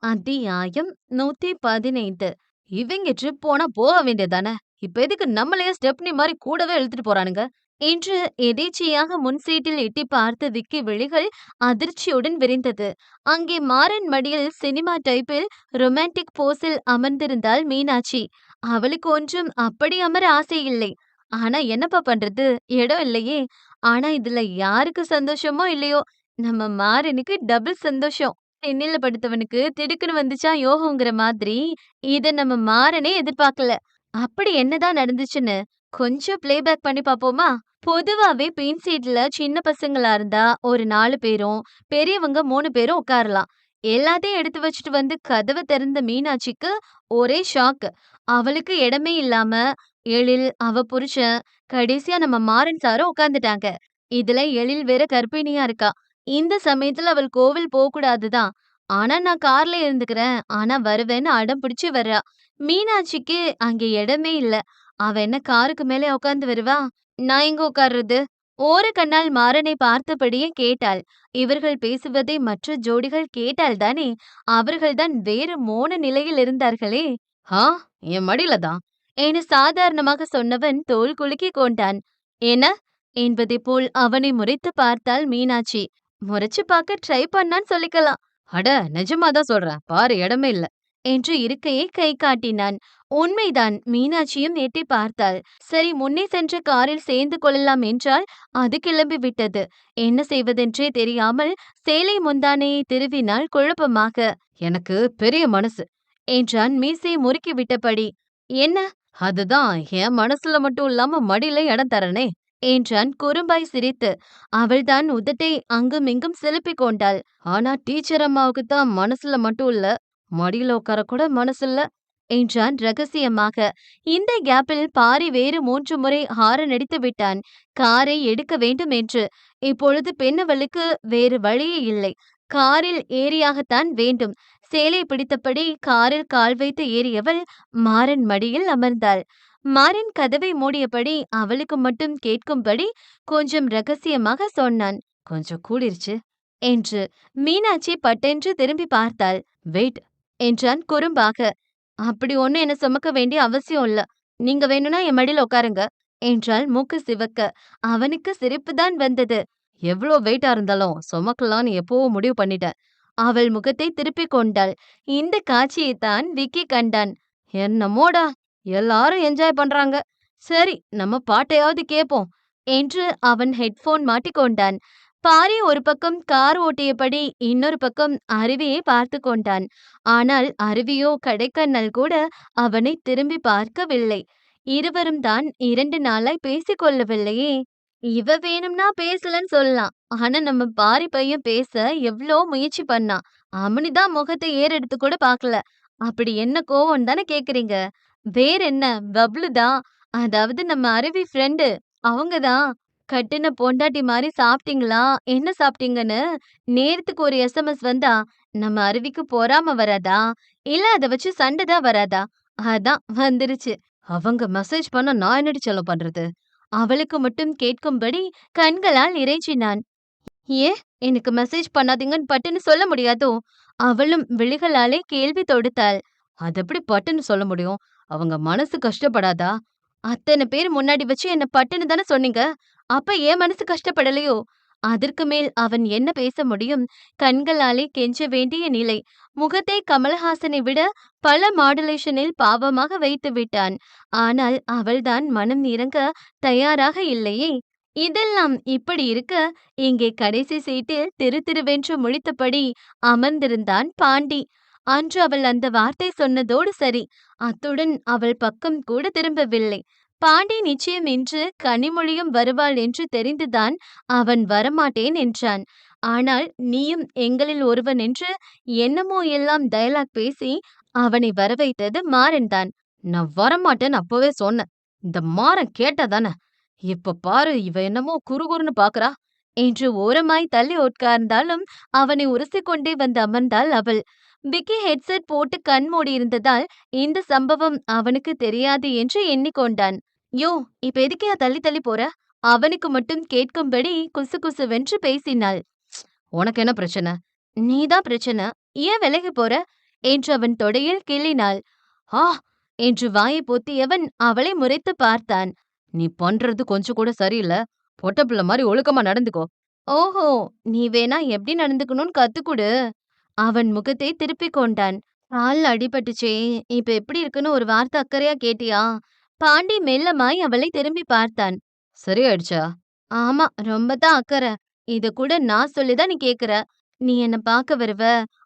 அத்தியாயம் 115. இவங்க ட்ரிப் போனா போக வேண்டியதானே? இப்ப எதுக்கு நம்மளையே ஸ்டெப்னி மாரி கூடவே இழுத்துட்டு போறானுங்க? என்று எதேச்சையாக முன் சீட்டில் எட்டி பார்த்த விக்கி விழிகள் அதிர்ச்சியுடன் விரிந்தது. அங்கே மாறன் மடியில் சினிமா டைப்பில் ரொமான்டிக் போஸில் அமர்ந்திருந்தாள் மீனாட்சி. அவளுக்கு ஒன்றும் அப்படி அமர ஆசை இல்லை. ஆனா என்னப்பா பண்றது? இடம் இல்லையே. ஆனா இதுல யாருக்கு சந்தோஷமோ இல்லையோ, நம்ம மாறனுக்கு டபுள் சந்தோஷம். தென்னில படுத்தவனுக்கு திடுக்குன்னு வந்துச்சா யோகம்ங்கிற மாதிரி, இத நம்ம மாறனே எதிர்பார்க்கல. அப்படி என்னதான் நடந்துச்சுன்னு கொஞ்சம் ப்ளேபேக் பண்ணி பாப்போமா? பொதுவாவே பின் சீட்ல சின்ன பசங்களா இருந்தா ஒரு 4 பேரும், பெரியவங்க 3 பேரும் உட்காரலாம். எல்லாத்தையும் எடுத்து வச்சுட்டு வந்து கதவ திறந்த மீனாட்சிக்கு ஒரே ஷாக். அவளுக்கு இடமே இல்லாம, எழில், அவ புருஷன், கடைசியா நம்ம மாறன் சாரும் உட்கார்ந்துட்டாங்க. இதுல எழில் வேற கர்ப்பிணியா இருக்கா. இந்த சமயத்துல அவள் கோவில் போக்கூடாது தான். ஆனா நான் கார்ல இருந்துக்கிறேன். ஆனா வருவேன்னு அடம் பிடிச்சு வர்றா. மீனாட்சிக்கு அங்க இடமே இல்ல. அவ என்ன காருக்கு மேலே உட்கார்ந்து வருவா? நான் எங்க உட்கார்றது? ஓர கண்ணால் மாறனை பார்த்தபடியே கேட்டாள். இவர்கள் பேசுவதை மற்ற ஜோடிகள் கேட்டால் தானே. அவர்கள்தான் வேறு மோன நிலையில் இருந்தார்களே. ஆ, என் மடியில தான் என்று சாதாரணமாக சொன்னவன் தோள் குலுக்கிக் கொண்டான். என்ன என்பதைப் போல் அவனை முறைத்து பார்த்தாள் மீனாட்சி. முறைச்சு பார்க்க ட்ரை பண்ணான்னு சொல்லிக்கலாம். அட நிஜமா தான் சொல்றேன். பாரு இடமே இல்ல. என்று இருக்கையை கை காட்டினான். உண்மைதான். மீனாட்சியும் எட்டி பார்த்தாள். சரி, முன்னே சென்ற காரில் சேர்ந்து கொள்ளலாம் என்றால் அது கிளம்பி விட்டது. என்ன செய்வதென்றே தெரியாமல் சேலை முந்தானையை திருவினாள் குழப்பமாக. எனக்கு பெரிய மனசு என்றான் மீசை முறுக்கி விட்டபடி. என்ன? அதுதான் என் மனசுல மட்டும் இல்லாம மடியில இடம் தரனே என்றான் குறும்பாய் சிரித்து. அவள்தான் உதட்டை அங்கும் இங்கும் சிலுப்பிக் கொண்டாள். ஆனா டீச்சர் அம்மாவுக்கு தான் மனசுல மட்டும் இல்ல, மடியில உட்கார கூட மனசில்ல என்றான் ரகசியமாக. இந்த கேப்பில் பாரி வேறு 3 முறை ஹாரன் அடித்து விட்டான், காரை எடுக்க வேண்டும் என்று. இப்பொழுது பெண்ணவளுக்கு வேறு வழியே இல்லை. காரில் ஏறியாகத்தான் வேண்டும். சேலை பிடித்தபடி காரில் கால் வைத்து ஏறியவள் மாறன் மடியில் அமர்ந்தாள். மாறன் கதவை மூடியபடி அவளுக்கு மட்டும் கேட்கும்படி கொஞ்சம் ரகசியமாக சொன்னான். கொஞ்சம் கூடிருச்சு என்று. மீனாட்சி பட்டென்று திரும்பி பார்த்தாள். வெயிட் என்றான் குறும்பாக. அப்படி ஒண்ணு என்ன சுமக்க வேண்டிய அவசியம் இல்ல. நீங்க வேணும்னா என் மடியில உட்காருங்க என்றாள் மூக்கு சிவக்க. அவனுக்கு சிரிப்புதான் வந்தது. எவ்ளோ வெயிட்டா இருந்தாலும் சுமக்கலான்னு எப்பவோ முடிவு பண்ணிட்டேன். அவள் முகத்தை திருப்பிக் கொண்டாள். இந்த காட்சியைத்தான் விக்கி கண்டான். என்னமோடா, எல்லாரும் என்ஜாய் பண்றாங்க. சரி, நம்ம பாட்டையாவது கேப்போம் என்று அவன் ஹெட்போன் மாட்டிக்கொண்டான். பாரி ஒரு பக்கம் கார் ஓட்டியபடி இன்னொரு பக்கம் அருவியை பார்த்து கொண்டான். ஆனால் அருவியோ கடைக்கண்ணல் கூட அவனை திரும்பி பார்க்கவில்லை. இருவரும் தான் 2 நாளாய் பேசிக் கொள்ளவில்லையே. இவ வேணும்னா பேசலன்னு சொல்லலாம். ஆனா நம்ம பாரி பையன் பேச எவ்ளோ முயற்சி பண்ணான். அவனிதான் முகத்தை ஏறெடுத்து கூட பார்க்கல. அப்படி என்ன கோவம் தானே கேக்குறீங்க? வேற என்ன, பப்ளு தான். அதாவது நம்ம அருவி ஃப்ரெண்டு. அவங்க தான். கட்டுன பொண்டாட்டி மாரி சாப்பிட்டீங்களா? என்ன சாப்பிட்டீங்கன்னு நேரத்துக்கு ஒரு எஸ்எம்எஸ் வந்தா நம்ம அருவிக்கு பொறாம வராதா? இல்ல அத வச்சு சண்டை தான் வராதா? அதான் வந்துருச்சு. அவங்க மெசேஜ் பண்ண நான் என்னடி செல்லம் பண்றது? அவளுக்கு மட்டும் கேட்கும்படி கண்களால் இறைச்சினான். ஏன் எனக்கு மெசேஜ் பண்ணாதீங்கன்னு பட்டுன்னு சொல்ல முடியாதோ? அவளும் விழிகளாலே கேள்வி தொடுத்தாள். அது எப்படி பட்டுன்னு சொல்ல முடியும்? அவங்க மனசு கஷ்டப்படாதா? அத்தனை பேர் முன்னாடி வச்சு என்ன பட்டுன்னு தானே சொன்னீங்க. அப்ப என் மனசு கஷ்டப்படலையோ? அதற்கு மேல் அவன் என்ன பேச முடியும்? கண்களாலே கெஞ்ச வேண்டிய நிலை. முகத்தை கமல்ஹாசனை விட பல மாடுலேஷனில் பாவமாக வைத்து விட்டான். ஆனால் அவள்தான் மனம் இறங்க தயாராக இல்லையே. இதெல்லாம் இப்படி இருக்க, இங்கே கடைசி சீட்டில் திரு திருவென்று முழித்தபடி அமர்ந்திருந்தான் பாண்டி. அன்று அவள் அந்த வார்த்தை சொன்னதோடு சரி. அத்துடன் அவள் பக்கம் கூட திரும்பவில்லை. பாண்டி நிச்சயம் இன்று கனிமொழியும் வருவாள் என்று தெரிந்துதான் அவன் வரமாட்டேன் என்றான். ஆனால் நீயும் எங்களில் ஒருவன் என்று என்னமோ எல்லாம் டயலாக் பேசி அவனை வரவைத்தது மாறன்தான். நான் வரமாட்டேன்னு அப்பவே சொன்னேன். இந்த மாறன் கேட்டாதானே. இப்ப பாரு, இவ என்னமோ குறுகுறுன்னு பாக்குறா என்று ஓரமாய் தள்ளி உட்கார்ந்தாலும் அவனை உரசிக்கொண்டே வந்து அமர்ந்தாள் அவள். விக்கி ஹெட்செட் போட்டு கண் மூடியிருந்ததால் இந்த சம்பவம் அவனுக்கு தெரியாது என்று எண்ணிக்கொண்டான். யோ, இப்ப எதுக்கியா தள்ளி தள்ளி போற? அவனுக்கு மட்டும் கேட்கும்படி குசு குசுவென்று பேசினாள். உனக்கு என்ன பிரச்சனை? நீதான் பிரச்சனை. ஏன் விலகி போற? என்று அவன் தொடையில் கிள்ளினாள். ஆ! என்று வாயை பொத்தியவன் அவளை முறைத்துப் பார்த்தான். நீ பண்றது கொஞ்சம் கூட சரியில்ல. பொட்ட பிள்ளை மாரி ஒழுக்கமா நடந்துக்கோ. ஓஹோ! நீ வேணா எப்படி நடந்துக்கணும்னு கத்துக்குடு. அவன் முகத்தை திருப்பிக் கொண்டான். கால்ல அடிபட்டுச்சே, இப்ப எப்படி இருக்குன்னு ஒரு வார்த்தை அக்கறையா கேட்டியா? பாண்டி மெல்லமாய் அவளை திரும்பி பார்த்தான். சரியாயிடுச்சா? ஆமா, ரொம்ப தான் அக்கறை. இத கூட நான் சொல்லி தான் நீ கேக்குற. நீ என்ன பார்க்க வருவ.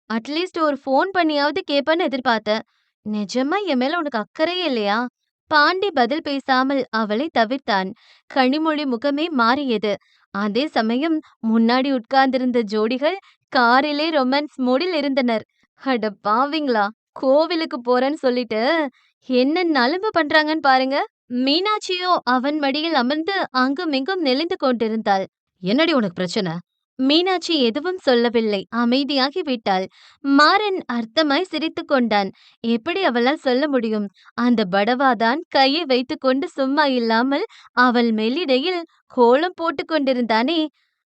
அட்லீஸ்ட் ஒரு ஃபோன் பண்ணியாவது கேப்பன்னு எதிர்பார்த்தேன். நிஜமா என் மேல உனக்கு அக்கறையே இல்லையா? பாண்டி பதில் பேசாமல் அவளை தவிர்த்தான். கனிமொழி முகமே மாறியது. அதே சமயம் முன்னாடி உட்கார்ந்திருந்த ஜோடிகள் காரிலே ரொமான்ஸ் மூடில் இருந்தனர். அட பாவிங்களா! கோவிலுக்கு போறேன்னு சொல்லிட்டு என்ன நலும்பு பண்றாங்கன்னு பாருங்க. மீனாட்சியோ அவன் மடியில் அமர்ந்து அங்குமிங்கும் நெளிந்து கொண்டிருந்தாள். என்னடி உனக்கு பிரச்சனை? மீனாட்சி எதுவும் சொல்லவில்லை. அமைதியாகி விட்டாள். மாறன் அர்த்தமாய் சிரித்துக் கொண்டான். எப்படி அவளால் சொல்ல முடியும்? அந்த படவாதான் கையை வைத்துக்கொண்டு சும்மா இல்லாமல் அவள் மெல்லிடையில் கோலம் போட்டுக் கொண்டிருந்தானே.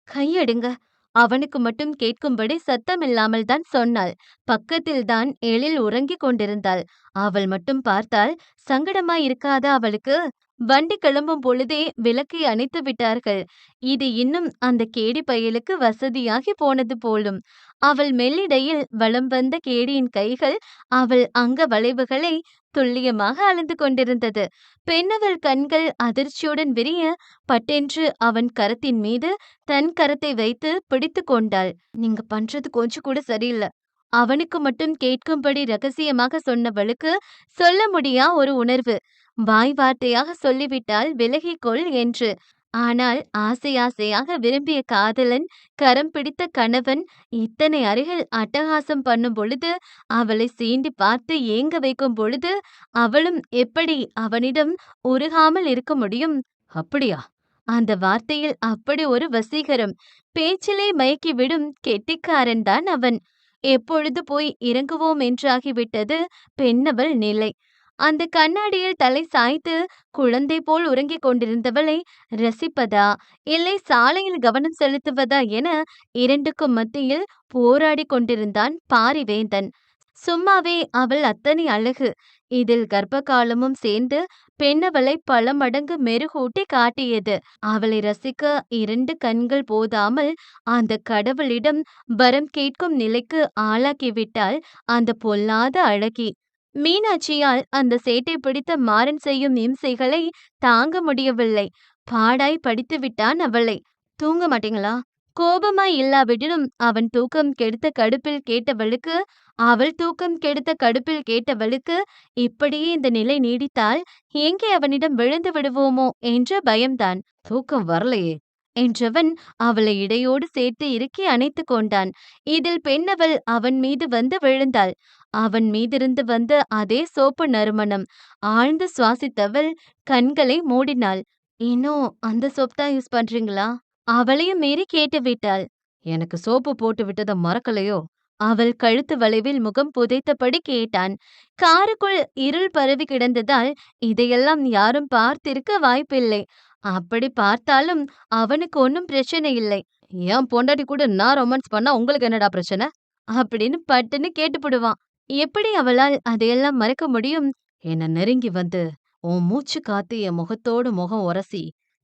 கையெடுங்க. அவனுக்கு மட்டும் கேட்கும்படி சத்தமில்லாமல் தான் சொன்னாள். பக்கத்தில்தான் எழில் உறங்கிக் கொண்டிருந்தாள். அவள் மட்டும் பார்த்தால் சங்கடமாயிருக்காதா அவளுக்கு? வண்டி கிளம்பும் பொழுதே விளக்கை அணைத்து விட்டார்கள். இது இன்னும் அந்த கேடி பயலுக்கு வசதியாகி போனது போலும். அவள் மெல்லிடையில் வலம் வந்த கேடியின் கைகள் அவள் அங்க வளைவுகளை துல்லியமாக அளந்து கொண்டிருந்தது. பெண்ணவள் கண்கள் அதிர்ச்சியுடன் விரிய பட்டென்று அவன் கரத்தின் மீது தன் கரத்தை வைத்து பிடித்து கொண்டாள். நீங்க பண்றது கொஞ்சம் கூட சரியில்ல. அவனுக்கு மட்டும் கேட்கும்படி ரகசியமாக சொன்னவளுக்கு சொல்ல முடியா ஒரு உணர்வு. வாய் வார்த்தையாக சொல்லிவிட்டால் விலகிக்கொள் என்று. ஆனால் ஆசை ஆசையாக விரும்பிய காதலன், கரம் பிடித்த கணவன் இத்தனை அருகில் அட்டகாசம் பண்ணும் பொழுது, அவளை சீண்டி பார்த்து ஏங்க வைக்கும் பொழுது, அவளும் எப்படி அவனிடம் உருகாமல் இருக்க முடியும்? அப்படியா? அந்த வார்த்தையில் அப்படி ஒரு வசீகரம். பேச்சிலே மயக்கிவிடும் கெட்டிக்காரன் தான் அவன். எப்பொழுது போய் இறங்குவோம் என்றாகிவிட்டது பெண்ணவள் நிலை. அந்த கண்ணாடியில் தலை சாய்த்து குழந்தை போல் உறங்கிக் கொண்டிருந்தவளை ரசிப்பதா, இல்லை சாலையில் கவனம் செலுத்துவதா என இரண்டுக்கும் மத்தியில் போராடிக் கொண்டிருந்தான் பாரிவேந்தன். சும்மாவே அவள் அத்தனை அழகு. இதில் கர்ப்ப காலமும் சேர்ந்து பெண்ணவளை பல மடங்கு மெருகூட்டி காட்டியது. அவளை ரசிக்க இரண்டு கண்கள் போதாமல் அந்த கடவுளிடம் வரம் கேட்கும் நிலைக்கு ஆளாக்கிவிட்டாள் அந்த பொல்லாத அழகி. மீனாட்சியால் அந்த சேட்டை பிடித்த மாறன் செய்யும் இம்சைகளை தாங்க முடியவில்லை. பாடாய் படித்து விட்டான் அவளை. தூங்க மாட்டீங்களா? கோபமாய் இல்லாவிடினும் அவன் தூக்கம் கெடுத்த கடுப்பில் கேட்டவளுக்கு, அவள் தூக்கம் கெடுத்த கடுப்பில் கேட்டவளுக்கு, இப்படியே இந்த நிலை நீடித்தால் எங்கே அவனிடம் விழுந்து விடுவோமோ என்ற பயம்தான். தூக்கம் வரலையே என்றவன் அவளை இடையோடு சேர்த்து இறுக்கி அணைத்து கொண்டான். இதில் பெண்ணவள் அவன் மீது வந்து விழுந்தாள். அவன் மீதிருந்து வந்த அதே சோப்பு நறுமணம். ஆழ்ந்து சுவாசித்தவள் கண்களை மூடினாள். இன்னும் அந்த சோப் தான் யூஸ் பண்றீங்களா? அவளையும் மீறி கேட்டுவிட்டாள். எனக்கு சோப்பு போட்டு விட்டத மறக்கலையோ? அவள் கழுத்து வளைவில் முகம் புதைத்தபடி கேட்டான். காருக்குள் இருள் பரவி கிடந்ததால் இதையெல்லாம் யாரும் பார்த்திருக்க வாய்ப்பில்லை. அப்படி பார்த்தாலும் அவனுக்கு ஒன்னும் பிரச்சனை இல்லை. என் பொண்டாட்டி கூட நான் ரொமான்ஸ் பண்ணா உங்களுக்கு என்னடா பிரச்சனை? அப்படின்னு பட்டுன்னு கேட்டுப்புடுவான். எப்படி அவளால் அதையெல்லாம் மறக்க முடியும்? என்ன நெருங்கி வந்து உன் மூச்சு காத்து என் முகத்தோடு முகம் உரசி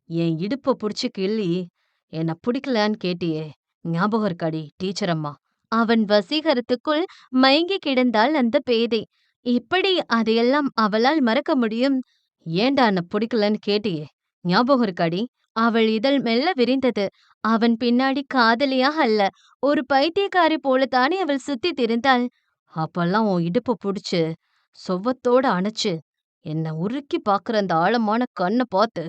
என் இடுப்ப புடிச்சு கிள்ளி என்ன பிடிக்கலன்னு கேட்டியே, ஞாபகம் இருக்காடி டீச்சர் அம்மா? அவன் வசீகரத்துக்குள் மயங்கி கிடந்தாள் அந்த பேதை. எப்படி அதையெல்லாம் அவளால் மறக்க முடியும்? ஏன்டா என்ன பிடிக்கலன்னு கேட்டியே, ஞாபகம் இருக்காடி? அவள் இதழ் மெல்ல விரிந்தது. அவன் பின்னாடி காதலியாக அல்ல, ஒரு பைத்தியக்காரி போலத்தானே அவள் சுத்தி திரிந்தாள். அப்பெல்லாம் உன் இடுப்ப புடிச்சு சொவத்தோட அணைச்சு என்ன உருக்கி பாக்குற அந்த ஆழமான கண்ண பார்த்து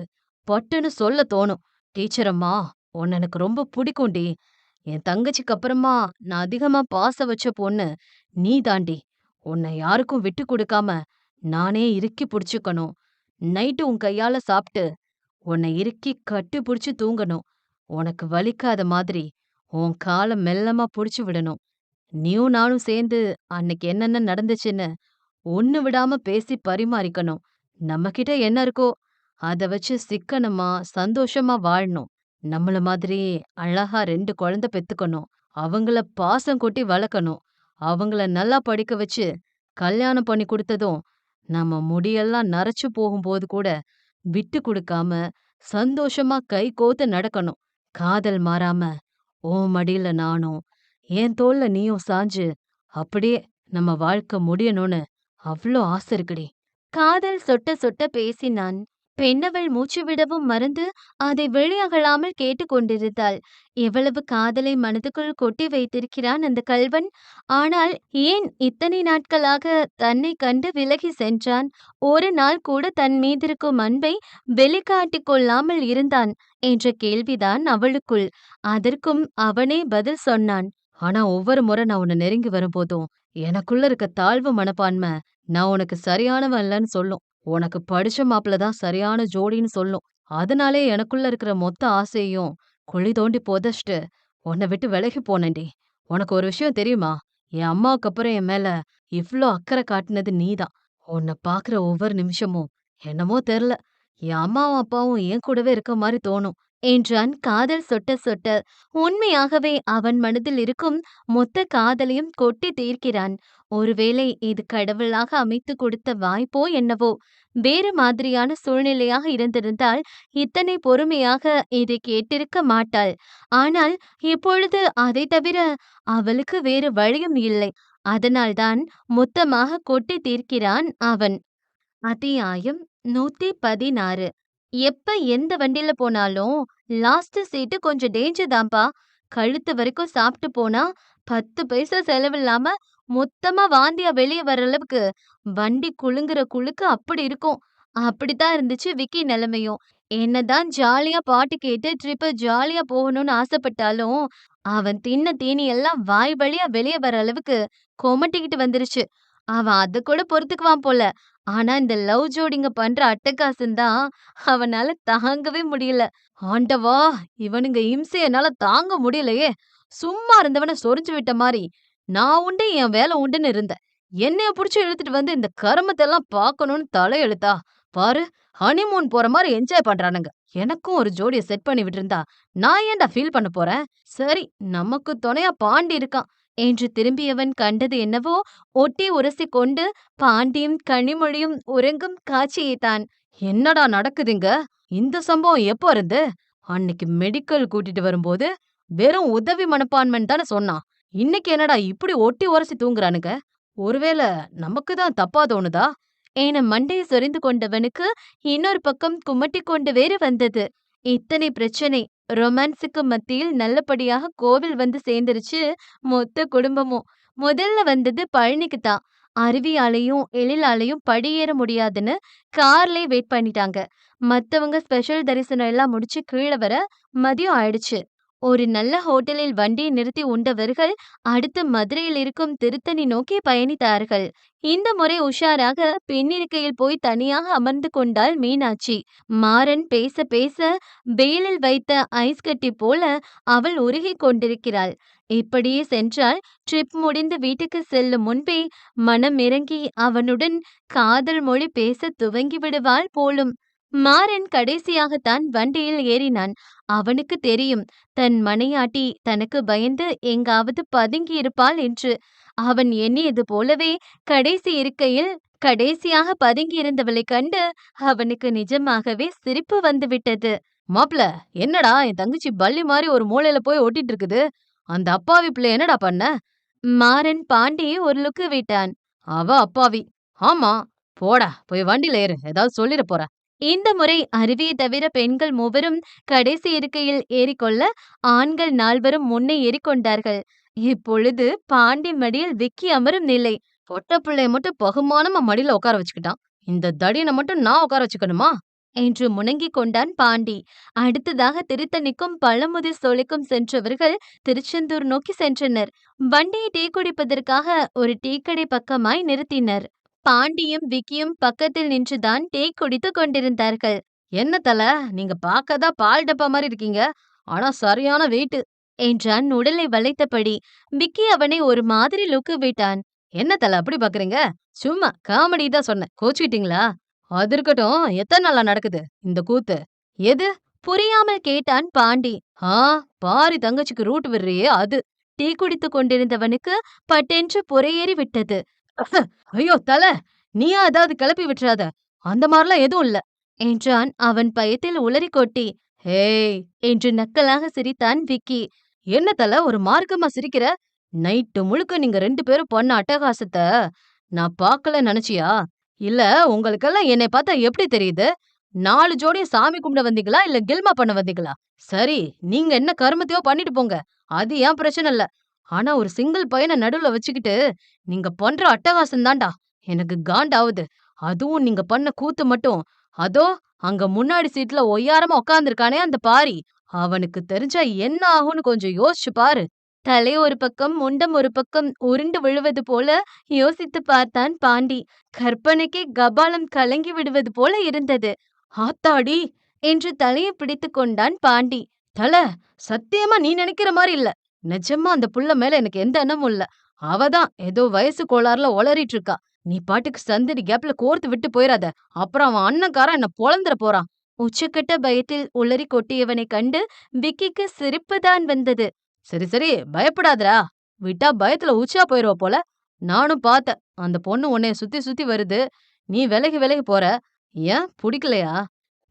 பட்டுன்னு சொல்ல தோணும். டீச்சர் அம்மா, உன்னை எனக்கு ரொம்ப பிடிக்கும்டி. என் தங்கச்சிக்கு அப்புறமா நான் அதிகமா பாசம் வச்ச பொண்ணு நீ தாண்டி. உன்னை யாருக்கும் விட்டு கொடுக்காம நானே இறுக்கி பிடிச்சுக்கணும். நைட்டு உன் கையால சாப்பிட்டு உன்னை இறுக்கி கட்டி பிடிச்சு தூங்கணும். உனக்கு வலிக்காத மாதிரி உன் காலை மெல்லமா புடிச்சு விடணும். நீயும் நானும் சேர்ந்து அன்னைக்கு என்னென்ன நடந்துச்சுன்னு ஒண்ணு விடாம பேசி பரிமாறிக்கணும். நம்மகிட்ட என்ன இருக்கோ அத வச்சு சிக்கனமா சந்தோஷமா வாழணும். நம்மள மாதிரியே அழகா 2 குழந்தை பெத்துக்கணும். அவங்கள பாசம் கொட்டி வளர்க்கணும். அவங்கள நல்லா படிக்க வச்சு கல்யாணம் பண்ணி குடுத்ததும், நம்ம முடியெல்லாம் நரைச்சு போகும்போது கூட விட்டு குடுக்காம, சந்தோஷமா கை கோத்து நடக்கணும். காதல் மாறாம, உன் மடியில நானும், என் தோள்ல நீயும் சாஞ்சு, அப்படியே நம்ம வாழ்க்கை முடியணும்னு அவ்ளோ ஆசை இருக்குடி. காதல் சொட்ட சொட்ட பேசினான். பெண்ணவள் மூச்சு விடவும் மறந்து அதை வெளியகலாமல் கேட்டுக்கொண்டிருந்தாள். எவ்வளவு காதலை மனதுக்குள் கொட்டி வைத்திருக்கிறான் அந்த கள்வன்! ஆனால் ஏன் இத்தனை நாட்களாக தன்னை கண்டு விலகி சென்றான்? ஒரு நாள் கூட தன் மீதிருக்கும் அன்பை வெளிக்காட்டிக் கொள்ளாமல் இருந்தான் என்ற கேள்விதான் அவளுக்குள். அதற்கும் அவனே பதில் சொன்னான். ஆனா ஒவ்வொரு முறை நான் உன்னை நெருங்கி வரும்போதும் எனக்குள்ள இருக்க தாழ்வு மனப்பான்மை நான் உனக்கு சரியானவன் இல்லைன்னு சொல்லும். உனக்கு படிச்ச மாப்பிள தான் சரியான ஜோடின்னு சொல்லும். அதனாலே எனக்குள்ள இருக்கிற மொத்த ஆசையையும் குழி தோண்டி புதைச்சிட்டு உன்னை விட்டு விலகி போனேன்டி. உனக்கு ஒரு விஷயம் தெரியுமா? என் அம்மாவுக்கு அப்புறம் என் மேல இவ்ளோ அக்கறை காட்டுனது நீதான். உன்னை பாக்குற ஒவ்வொரு நிமிஷமும் என்னமோ தெரியல, என் அம்மாவும் அப்பாவும் என் கூடவே இருக்க மாதிரி தோணும் என்றான் காதல் சொட்ட சொட்ட. உண்மையாகவே அவன் மனதில் இருக்கும் மொத்த காதலையும் கொட்டி தீர்க்கிறான். ஒருவேளை இது கடவுளாக அமைத்து கொடுத்த வாய்ப்போ என்னவோ! வேறு மாதிரியான சூழ்நிலையாக இருந்திருந்தால் இத்தனை பொறுமையாக இதை கேட்டிருக்க மாட்டாள். ஆனால் இப்பொழுது அதை தவிர அவளுக்கு வேறு வழியும் இல்லை. அதனால்தான் மொத்தமாக கொட்டி தீர்க்கிறான் அவன். அத்தியாயம் 116. எப்ப எந்த வண்டியில போனாலும் லாஸ்ட் சீட்டு கொஞ்சம் டேஞ்சர் தான்ப்பா. கழுத்து வரைக்கும் சாப்பிட்டு போனா 10 பைசா செலவில்லாம மொத்தமா வாந்தியா வெளியே வர்ற அளவுக்கு வண்டி குலுங்குற குலுக்கு அப்படி இருக்கும். அப்படித்தான் இருந்துச்சு விக்கி நிலைமையும். என்னதான் ஜாலியா பாட்டு கேட்டு ட்ரிப்ப ஜாலியா போகணும்னு ஆசைப்பட்டாலும் அவன் தின்ன தீனி எல்லாம் வாய் வழியா வெளியே வர அளவுக்கு கொமட்டிக்கிட்டு வந்துருச்சு. அவன் அத கூட பொறுத்துக்குவான் போல. ஆனா இந்த லவ் ஜோடிங்க பண்ற அட்டகாசம் தான் அவனால தாங்கவே முடியல. ஆண்டவா! இவனுங்க இம்சைய என்னால தாங்க முடியலையே! சும்மா இருந்தவன சொரிஞ்சு விட்ட மாரி, நான் உண்டு என் வேலை உண்டுன்னு இருந்தேன். என்னைய புடிச்சு இழுத்துட்டு வந்து இந்த கருமத்தெல்லாம் பார்க்கணும்னு தலையெழுத்தா? பாரு, ஹனிமூன் போற மாரி என்ஜாய் பண்றானுங்க. எனக்கும் ஒரு ஜோடிய செட் பண்ணி விட்டிருந்தா, நான் ஏன்டா ஃபீல் பண்ண போறேன்? சரி, நமக்கு துணையா பாண்டி இருக்கான் என்று திரும்பியவன் கண்டது என்னவோ ஒட்டி உரசிக் கொண்டு பாண்டியும் கனிமொழியும் உறங்கும் காட்சியைத்தான். என்னடா நடக்குதுங்க? இந்த சம்பவம் எப்போ இருந்து? அன்னைக்கு மெடிக்கல் கூட்டிட்டு வரும்போது வெறும் உதவி மனப்பான்மைன்னு தானே சொன்னான். இன்னைக்கு என்னடா இப்படி ஒட்டி உரசி தூங்குறானுங்க? ஒருவேளை நமக்கு தான் தப்பா தோணுதா? என மண்டையை சொரிந்து கொண்டவனுக்கு இன்னொரு பக்கம் குமட்டிக் கொண்டு வேறு வந்தது. இத்தனை பிரச்சனை ரொமான்ஸுக்கு மத்தியில் நல்லபடியாக கோவில் வந்து சேர்ந்துருச்சு மொத்த குடும்பமும். முதல்ல வந்தது பழனிக்கு தான். அருவியாலையும் எழிலாலையும் படியேற முடியாதுன்னு கார்லயே வெயிட் பண்ணிட்டாங்க. மத்தவங்க ஸ்பெஷல் தரிசனம் எல்லாம் முடிச்சு கீழ வர மதியம் ஆயிடுச்சு. ஒரு நல்ல ஹோட்டலில் வண்டியை நிறுத்தி உண்டவர்கள் அடுத்து மதுரையில் இருக்கும் திருத்தணி நோக்கி பயணித்தார்கள். இந்த முறை உஷாராக பின்னிருக்கையில் போய் தனியாக அமர்ந்து கொண்டாள் மீனாட்சி. மாறன் பேச பேச வெயிலில் வைத்த ஐஸ் கட்டி போல அவள் உருகிக் கொண்டிருக்கிறாள். இப்படியே சென்றால் ட்ரிப் முடிந்து வீட்டுக்கு செல்லும் முன்பே மனம் இறங்கி அவனுடன் காதல் மொழி பேசத் துவங்கி விடுவாள் போலும். மாறன் கடைசியாகத்தான் வண்டியில் ஏறினான். அவனுக்கு தெரியும், தன் மனையாட்டி தனக்கு பயந்து எங்காவது பதுங்கி இருப்பாள் என்று. அவன் எண்ணியது போலவே கடைசி இருக்கையில் கடைசியாக பதுங்கியிருந்தவளைக் கண்டு அவனுக்கு நிஜமாகவே சிரிப்பு வந்துவிட்டது. மாப்ள, என்னடா என் தங்கச்சி பல்லி மாதிரி ஒரு மூலையில போய் ஒட்டிட்டு இருக்குது? அந்த அப்பாவி பிள்ளை என்னடா பண்ண? மாறன் பாண்டியை ஒரு லுக்கு விட்டான். அவ அப்பாவி. ஆமா. போடா, போய் வண்டியில ஏறு, ஏதாவது சொல்லிட போற. இந்த முறை அருவியை தவிர பெண்கள் மூவரும் கடைசி இருக்கையில் ஏறிக்கொள்ள ஆண்கள் நால்வரும் முன்னே ஏறிக்கொண்டார்கள். இப்பொழுது பாண்டி மடியில் விக்கி அமரும் நிலை. பொட்ட பிள்ளைய மட்டும் பகுமானமா மடியில உட்கார வச்சுக்கிட்டான். இந்த தடியனை மட்டும் நான் உட்கார வச்சுக்கணுமா? என்று முணங்கிக் கொண்டான் பாண்டி. அடுத்ததாக திருத்தணிக்கும் பழமுதிர் சோலைக்கும் சென்றவர்கள் திருச்செந்தூர் நோக்கி சென்றனர். வண்டியை டீ குடிப்பதற்காக ஒரு டீக்கடை பக்கமாய் நிறுத்தினர். பாண்டியும் விக்கியும் பக்கத்தில் நின்றுதான் டீ குடித்துக் கொண்டிருந்தார்கள். என்ன தல, நீங்க பார்க்கதான் பால் டப்பா மாதிரி இருக்கீங்க, ஆனா சரியான வெயிட் என்றான் உடலை வளைத்தபடி. விக்கி அவனை ஒரு மாதிரி லுக்கு விட்டான். என்ன தல அப்படி பாக்குறீங்க? சும்மா காமெடி தான் சொன்னேன், கோச்சுக்கிட்டீங்களா? அது இருக்கட்டும், எத்தனை நாளா நடக்குது இந்த கூத்து? எது? புரியாமல் கேட்டான் பாண்டி. பாரி தங்கச்சிக்கு ரூட் விடுறியே அது. டீ குடித்துக் கொண்டிருந்தவனுக்கு பட்டென்று புரையேறி விட்டது. ஐயோ தல, நீயா ஏதாவது கிளப்பி விட்டுறாத, அந்த மாதிரிலாம் எதுவும் இல்ல என்றான் அவன் பயத்தில் உளறிக் கொட்டி. ஹேய் என்று நக்கலாக சிரித்தான் விக்கி. என்ன தல ஒரு மார்க்கமா சிரிக்கிற? நைட்டு முழுக்க நீங்க 2 பேரும் பண்ண அட்டகாசத்த நான் பார்க்கல நினைச்சியா? இல்ல உங்களுக்கெல்லாம் என்னை பார்த்தா எப்படி தெரியுது? 4 ஜோடியும் சாமி கும்பிட வந்தீங்களா இல்ல கில்மா பண்ண வந்தீங்களா? சரி, நீங்க என்ன கருமத்தையோ பண்ணிட்டு போங்க, அது என் பிரச்சனை இல்ல. ஆனா ஒரு சிங்கிள் பையன நடுவுல வச்சுக்கிட்டு நீங்க பண்ற அட்டகாசம் தான்டா எனக்கு காண்டாவுது. அதுவும் நீங்க பண்ண கூத்து மட்டும். அதோ அங்க முன்னாடி சீட்ல ஒய்யாரமா உட்கார்ந்திருக்கானே அந்த பாரி, அவனுக்கு தெரிஞ்சா என்ன ஆகும்னு கொஞ்சம் யோசிச்சு பாரு. தலை ஒரு பக்கம் முண்டம் ஒரு பக்கம் உருண்டு விழுவது போல யோசித்துப் பார்த்தான் பாண்டி. கற்பனைக்கே கபாலம் கலங்கி விடுவது போல இருந்தது. ஆத்தாடி என்று தலையை பிடித்துக் கொண்டான் பாண்டி. தல, சத்தியமா நீ நினைக்கிற மாதிரி இல்ல. நிஜமா அந்த புள்ள மேல எனக்கு எந்த எண்ணமும் இல்ல. அவதான் ஏதோ வயசு கோளாறுல உளறிட்டு இருக்கா. நீ பாட்டுக்கு சந்தடி கேப்ல கோர்த்து விட்டு போயிராத. அப்புறம் அவன் அண்ணன்காரன் என்ன பொளந்துற போறான். உச்சக்கட்ட பயத்தில் உளறி கொட்டியவனைக் கண்டு விக்கிக்கு சிரிப்புதான் வந்தது. சரி சரி, பயப்படாதடா. விட்டா பயத்துல உச்சா போயிருவ போல. நானும் பார்த்தேன். அந்த பொண்ணு உன்னைய சுத்தி சுத்தி வருது. நீ விலகி விலகி போற. ஏன் புடிக்கலையா?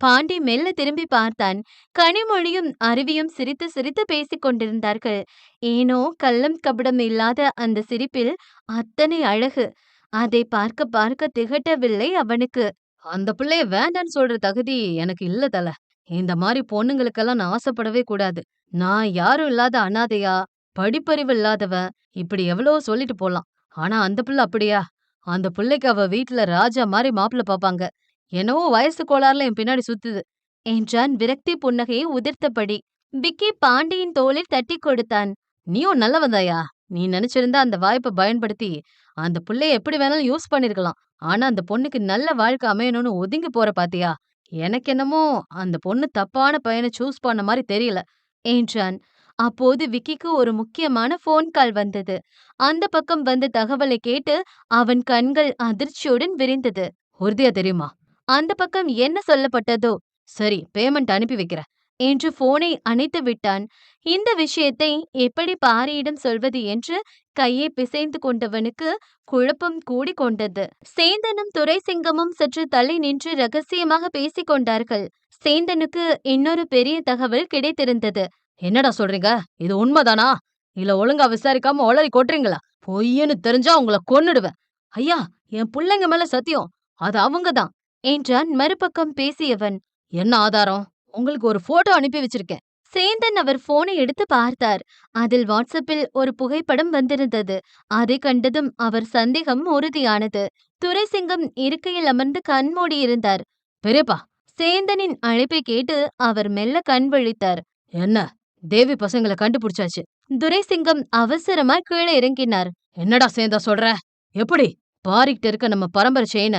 பாண்டி மெல்ல திரும்பி பார்த்தான். கனிமொழியும் அருவியும் சிரித்து சிரித்து பேசிக் கொண்டிருந்தார்கள். ஏனோ கள்ளம் கபடம் இல்லாத அந்த சிரிப்பில் அத்தனை அழகு. அதை பார்க்க பார்க்க திகட்டவில்லை அவனுக்கு. அந்த பிள்ளைய வேண்டான்னு சொல்ற தகுதி எனக்கு இல்ல தல. இந்த மாதிரி பொண்ணுங்களுக்கெல்லாம் நான் ஆசைப்படவே கூடாது. நான் யாரும் இல்லாத அனாதையா, படிப்பறிவு இல்லாதவன், இப்படி எவ்வளவோ சொல்லிட்டு போலாம். ஆனா அந்த பிள்ளை அப்படியா? அந்த பிள்ளைக்கு அவ வீட்ல ராஜா மாதிரி மாப்பிள்ளை பாப்பாங்க. என்னவோ வயசு கோளாறுல என் பின்னாடி சுத்துது என்றான் விரக்தி புன்னகையை உதிர்த்தபடி. விக்கி பாண்டியின் தோளில் தட்டி கொடுத்தான். நீயும் நல்லவன்தாயா. நீ நினைச்சிருந்தா அந்த வாய்ப்பை பயன்படுத்தி அந்த புள்ளைய எப்படி வேணாலும் யூஸ் பண்ணிருக்கலாம். ஆனா அந்த பொண்ணுக்கு நல்ல வாழ்க்கை அமையணும்னு ஒதுங்கி போற பாத்தியா? எனக்கு என்னமோ அந்த பொண்ணு தப்பான பையனை சூஸ் பண்ண மாதிரி தெரியல என்றான். அப்போது விக்கிக்கு ஒரு முக்கியமான போன் கால் வந்தது. அந்த பக்கம் வந்த தகவலை கேட்டு அவன் கண்கள் அதிர்ச்சியுடன் விரிந்தது. உறுதியா தெரியுமா? அந்த பக்கம் என்ன சொல்லப்பட்டதோ. சரி, பேமெண்ட் அனுப்பி வைக்கிறேன் என்று போனை அணைத்து விட்டான். இந்த விஷயத்தை எப்படி பாரியிடம் சொல்வது என்று கையை பிசைந்து கொண்டவனுக்கு குழப்பம் கூடிக் கொண்டது. சேந்தனும் துரைசிங்கமும் சற்று தள்ளி நின்று ரகசியமாக பேசிக் கொண்டார்கள். சேந்தனுக்கு இன்னொரு பெரிய தகவல் கிடைத்திருந்தது. என்னடா சொல்றீங்க? இது உண்மைதானா? இல்ல ஒழுங்கா விசாரிக்காம ஒளறி கொட்டுறீங்களா? பொய்ன்னு தெரிஞ்சா உங்களை கொன்னுடுவேன். ஐயா, என் புள்ளைங்க மேல சத்தியம். அது அவங்கதான் என்றான் மறுபக்கம் பேசியவன். என்ன ஆதாரம்? உங்களுக்கு ஒரு போட்டோ அனுப்பி வச்சிருக்கேன். சேந்தன் அவர் போனை எடுத்து பார்த்தார். அதில் வாட்ஸ்அப்பில் ஒரு புகைப்படம் வந்திருந்தது. அதை கண்டதும் அவர் சந்தேகம் உறுதியானது. துரைசிங்கம் இருக்கையில் அமர்ந்து கண் மூடியிருந்தார். பெரியப்பா, சேந்தனின் அழைப்பை கேட்டு அவர் மெல்ல கண் விழித்தார். என்ன, தேவி பசங்களை கண்டுபிடிச்சாச்சு. துரைசிங்கம் அவசரமாய் கீழே இறங்கினார். என்னடா சேந்தா சொல்ற? எப்படி? பாரிக்கிட்ட இருக்க நம்ம பரம்பரை செயின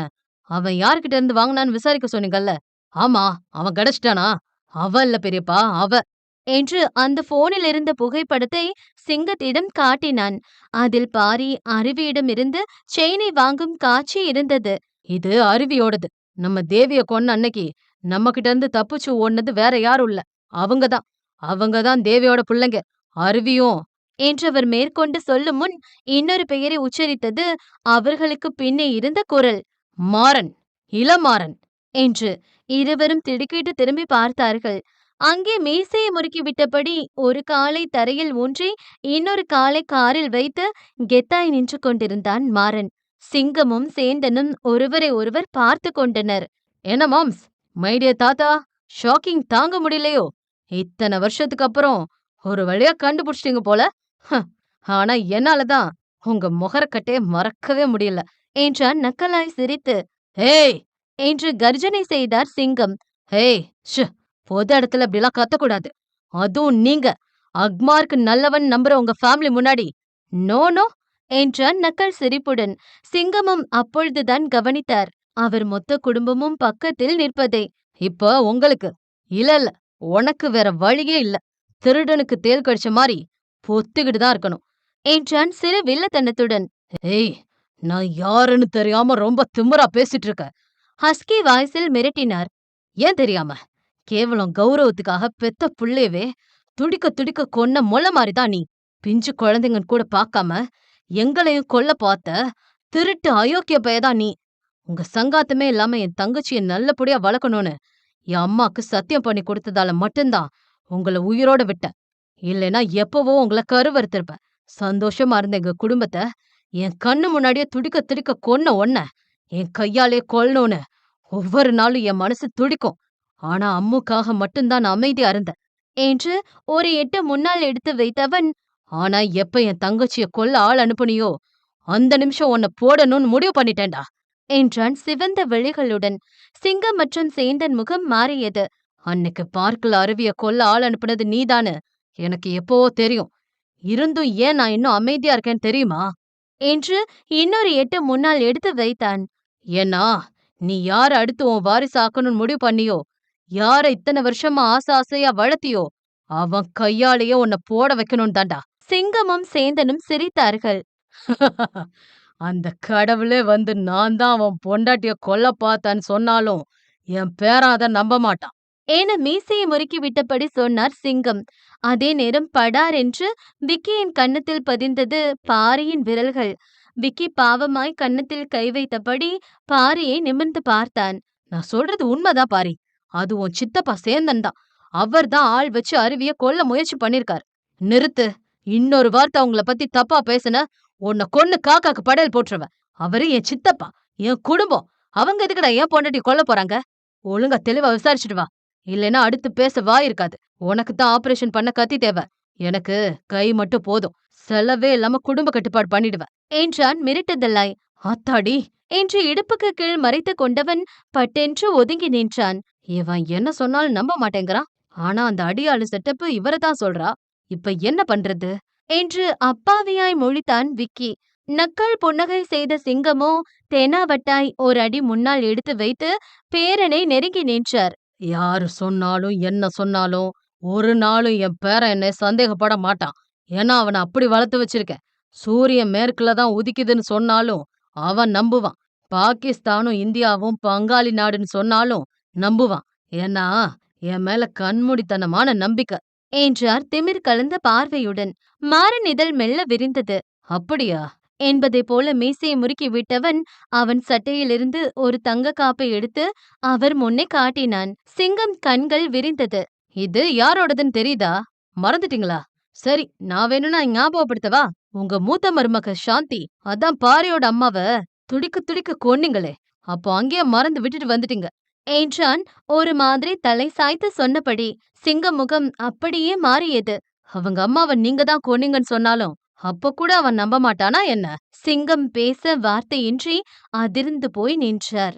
அவன் யார்கிட்ட இருந்து வாங்கினான்னு விசாரிக்க சொன்னீங்கல்ல? ஆமா, அவன் கிடைச்சிட்டானா? அவ இல்ல பெரியப்பா, அவ என்று அந்த போனில் இருந்த புகைப்படத்தை சிங்கத்திடம் காட்டினான். அதில் பாரி அருவியிடம் இருந்து செயினை வாங்கும் காட்சி இருந்தது. இது அருவியோடது. நம்ம தேவிய கொன்ன அன்னைக்கு நம்ம கிட்ட இருந்து தப்பிச்சு ஓடுனது வேற யாரும் இல்ல, அவங்கதான். அவங்கதான் தேவியோட பிள்ளைங்க. அருவியும் என்றவர் மேற்கொண்டு சொல்லும் முன் இன்னொரு பெயரை உச்சரித்தது அவர்களுக்கு பின்னே இருந்த குரல். மாறன், இளமாறன் என்று. இருவரும் திடுக்கிட்டு திரும்பி பார்த்தார்கள். அங்கே மீசையை முறுக்கி விட்டபடி ஒரு காலை தரையில் ஊன்றி இன்னொரு காலை காரில் வைத்து கெத்தாய் நின்று கொண்டிருந்தான் மாறன். சிங்கமும் சேந்தனும் ஒருவரை ஒருவர் பார்த்து கொண்டனர். என்ன மாம்ஸ், மைடிய தாத்தா, ஷாக்கிங் தாங்க முடியலையோ? இத்தனை வருஷத்துக்கு அப்புறம் ஒரு வழியா கண்டுபிடிச்சிட்டீங்க போல. ஆனா என்னாலதான் உங்க முகரக்கட்டைய மறக்கவே முடியல என்றான் நக்கலாய் சிரித்து. ஏய் என்று கர்ஜனை செய்தார் சிங்கம். ஏய் ஷ், பொது இடத்துல இப்படிலாம் கத்தக்கூடாது. அதுவும் நீங்க அக்மார்க்கு நல்லவன் நம்புற உங்க ஃபேமிலி முன்னாடி. நோ நோ என்றான் நக்கல் சிரிப்புடன். சிங்கமும் அப்பொழுதுதான் கவனித்தார் அவர் மொத்த குடும்பமும் பக்கத்தில் நிற்பதை. இப்ப உங்களுக்கு இல்ல இல்ல, உனக்கு வேற வழியே இல்ல. திருடனுக்கு தேல் கடிச்ச மாதிரி பொத்துக்கிட்டு தான் இருக்கணும் என்றான் சிறு வில்லத்தனத்துடன். ஏய், நான் யாருன்னு தெரியாம ரொம்ப திமிரா பேசிட்டு இருக்க. ஹஸ்கி வாய்ஸில் மிரட்டினார். ஏன் தெரியாம? கேவலம் கௌரவத்துக்காக பெத்த புள்ளையவே துடிக்க துடிக்க கொன்ன மொள மாதிரிதான் நீ. பிஞ்சு குழந்தைங்கன்னு கூட பார்க்காம எங்களையும் கொல்ல பார்த்த திருட்டு அயோக்கிய பயதான் நீ. உங்க சங்காத்தமே இல்லாம என் தங்கச்சிய நல்லபடியா வளர்க்கணும்னு என் அம்மாக்கு சத்தியம் பண்ணி கொடுத்ததால மட்டும்தான் உங்கள உயிரோட விட்டேன். இல்லைன்னா எப்பவோ உங்கள கருவறுத்திருப்பேன். சந்தோஷமா இருந்த எங்க குடும்பத்த என் கண்ணு முன்னாடியே துடிக்க துடிக்க கொன்ன உன்ன என் கையாலே கொல்லணும்னு ஒவ்வொரு நாளும் என் மனசு துடிக்கும். ஆனா அம்முக்காக மட்டும்தான் நான் அமைதியா இருந்தேன் என்று ஒரு எட்டு முன்னால் எடுத்து வைத்தவன், ஆனா எப்ப என் தங்கச்சிய கொல்ல ஆள் அனுப்புனியோ அந்த நிமிஷம் உன்னை போடணும்னு முடிவு பண்ணிட்டேன்டா என்றான் சிவந்த விழிகளுடன். சிங்கம் மற்றும் சேந்தன் முகம் மாறியது. அன்னைக்கு பார்க்கல அருவிய கொல்ல ஆள் அனுப்புனது நீதானு எனக்கு எப்பவோ தெரியும். இருந்தும் ஏன் நான் இன்னும் அமைதியா இருக்கேன்னு தெரியுமா என்று இன்னொரு எட்டு முன்னால் எடுத்து வைத்தான். ஏன்னா நீ யார அடுத்து உன் வாரிசு ஆக்கணும்னு முடிவு பண்ணியோ, யார இத்தனை வருஷமா ஆசை ஆசையா வளர்த்தியோ அவன் கையாலேயே உன்னை போட வைக்கணும் தான்டா. சிங்கமும் சேந்தனும் சிரித்தார்கள். அந்த கடவுளே வந்து நான் தான் அவன் பொண்டாட்டிய கொல்ல பார்த்தான்னு சொன்னாலும் என் பேரன் அதை நம்ப மாட்டான் என மீசையை முறுக்கி விட்டபடி சொன்னார் சிங்கம். அதே நேரம் படார் என்று விக்கியின் கன்னத்தில் பதிந்தது பாரியின் விரல்கள். விக்கி பாவமாய் கன்னத்தில் கை வைத்தபடி பாரியை நிமிர்ந்து பார்த்தான். நான் சொல்றது உண்மைதான் பாரி. அது உன் சித்தப்பா சேந்தன் தான். அவர் தான் ஆள் வச்சு அருவிய கொல்ல முயற்சி பண்ணிருக்கார். நிறுத்து. இன்னொரு வார்த்தை அவங்கள பத்தி தப்பா பேசுன உன்னை கொன்னு காக்காக்கு படையல் போட்டுருவேன். அவரு என் சித்தப்பா, என் குடும்பம். அவங்க எதுக்குடா ஏன் பொண்டாட்டி கொல்ல போறாங்க? ஒழுங்கா தெளிவா விசாரிச்சுட்டு வா. இல்லைன்னா அடுத்து பேச வாய் இருக்காது. உனக்கு தான் ஆபரேஷன் பண்ண கத்தி தேவை. எனக்கு கை மட்டும் போதும். செலவே இல்லாம குடும்ப கட்டுப்பாடு பண்ணிடுவேன் என்றான் மிரட்டுதலாய். ஆத்தாடி என்று இடுப்புக்கு கீழ் மறைத்து கொண்டவன் பட்டென்று ஒதுங்கி நின்றான். இவன் என்ன சொன்னாலும் நம்ப மாட்டேங்கிறான். ஆனா அந்த அடியாளு செட்டப்பு இவரதான் சொல்றா. இப்ப என்ன பண்றது என்று அப்பாவியாய் மொழித்தான் விக்கி. நக்கல் புன்னகை செய்த சிங்கமோ தெனாவட்டாய் ஒரு அடி முன்னால் எடுத்து வைத்து பேரனை நெருங்கி நின்றார். யாரு சொன்னாலும் என்ன சொன்னாலும் ஒரு நாளும் என் பேரன் என்னை சந்தேகப்பட மாட்டான். ஏன்னா அவனை அப்படி வளர்த்து வச்சிருக்கேன். சூரியன் மேற்குல தான் உதிக்குதுன்னு சொன்னாலும் அவன் நம்புவான். பாகிஸ்தானும் இந்தியாவும் பங்காளி நாடுன்னு சொன்னாலும் நம்புவான். ஏன்னா என் மேல கண்மூடித்தனமான நம்பிக்கை என்றார் திமிர் கலந்த பார்வையுடன். மாறன் இதழ் மெல்ல விரிந்தது. அப்படியா என்பதை போல மீசையை முறுக்கி விட்டவன் அவன் சட்டையிலிருந்து ஒரு தங்க காப்பை எடுத்து அவர் முன்னே காட்டினான். சிங்கம் கண்கள் விரிந்தது. இது யாரோடதுன்னு தெரியுதா? மறந்துட்டீங்களா? சரி, நான் வேணும்னா ஞாபகப்படுத்தவா? உங்க மூத்த மருமக சாந்தி, அதான் பாரியோட அம்மாவ துடிக்க துடிக்க கொன்னீங்களே, அப்போ அங்கேயே மறந்து விட்டுட்டு வந்துட்டீங்க என்றான் ஒரு மாதிரி தலை சாய்த்து சொன்னபடி. சிங்க முகம் அப்படியே மாறியது. அவங்க அம்மாவை நீங்க தான் கொன்னீங்கன்னு சொன்னாலும் அப்ப கூட அவன் நம்ப மாட்டானா என்ன? சிங்கம் பேச வார்த்தையின்றி அதிர்ந்து போய் நின்றார்.